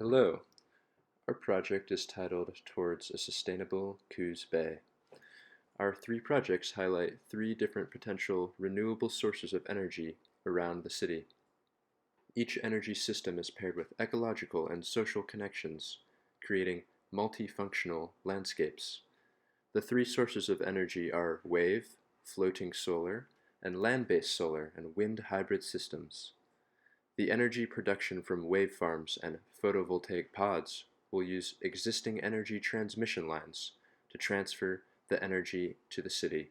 Hello, our project is titled Towards a Sustainable Coos Bay. Our three projects highlight three different potential renewable sources of energy around the city. Each energy system is paired with ecological and social connections, creating multifunctional landscapes. The three sources of energy are wave, floating solar, and land-based solar and wind hybrid systems. The energy production from wave farms and photovoltaic pods will use existing energy transmission lines to transfer the energy to the city.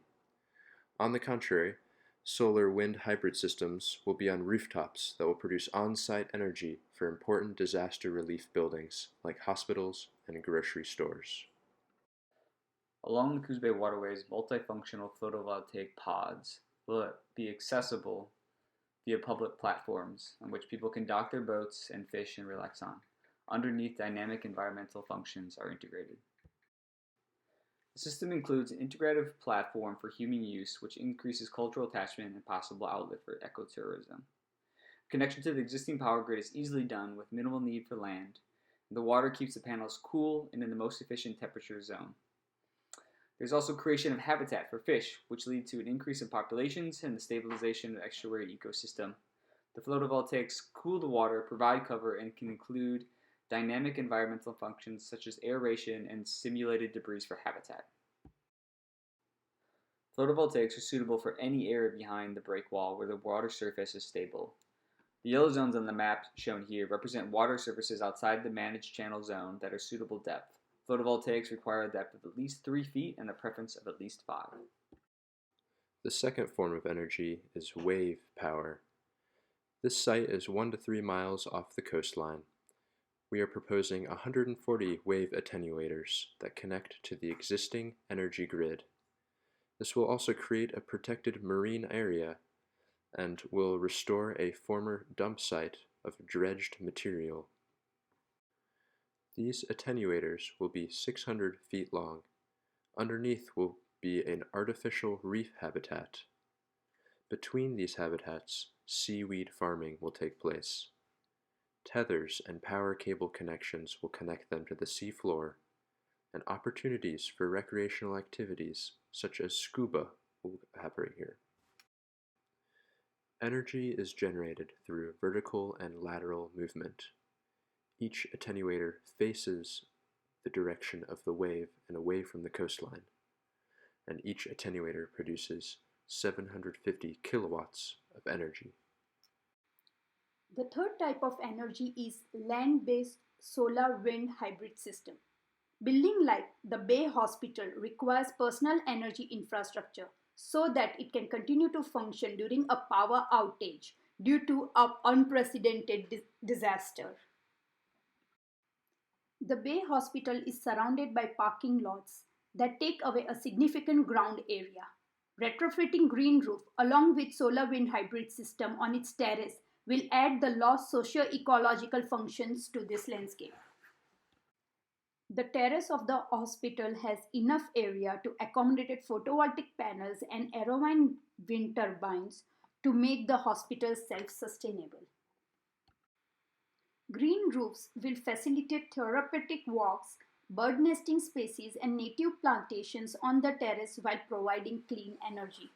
On the contrary, solar wind hybrid systems will be on rooftops that will produce on-site energy for important disaster relief buildings like hospitals and grocery stores. Along the Coos Bay waterways, multifunctional photovoltaic pods will be accessible via public platforms on which people can dock their boats and fish and relax on. Underneath, dynamic environmental functions are integrated. The system includes an integrative platform for human use, which increases cultural attachment and possible outlet for ecotourism. Connection to the existing power grid is easily done with minimal need for land. The water keeps the panels cool and in the most efficient temperature zone. There's also creation of habitat for fish, which lead to an increase in populations and the stabilization of the estuary ecosystem. The photovoltaics cool the water, provide cover, and can include dynamic environmental functions such as aeration and simulated debris for habitat. Photovoltaics are suitable for any area behind the break wall where the water surface is stable. The yellow zones on the map shown here represent water surfaces outside the managed channel zone that are suitable depth. Photovoltaics require a depth of at least 3 feet and a preference of at least 5. The second form of energy is wave power. This site is 1 to 3 miles off the coastline. We are proposing 140 wave attenuators that connect to the existing energy grid. This will also create a protected marine area and will restore a former dump site of dredged material. These attenuators will be 600 feet long. Underneath will be an artificial reef habitat. Between these habitats, seaweed farming will take place. Tethers and power cable connections will connect them to the seafloor, and opportunities for recreational activities such as scuba will happen here. Energy is generated through vertical and lateral movement. Each attenuator faces the direction of the wave and away from the coastline, and each attenuator produces 750 kilowatts of energy. The third type of energy is land-based solar wind hybrid system. Building like the Bay Hospital requires personal energy infrastructure so that it can continue to function during a power outage due to an unprecedented disaster. The Bay Hospital is surrounded by parking lots that take away a significant ground area. Retrofitting green roof along with solar wind hybrid system on its terrace will add the lost socio-ecological functions to this landscape. The terrace of the hospital has enough area to accommodate photovoltaic panels and aerovine wind turbines to make the hospital self-sustainable. Green roofs will facilitate therapeutic walks, bird nesting spaces, and native plantations on the terrace while providing clean energy.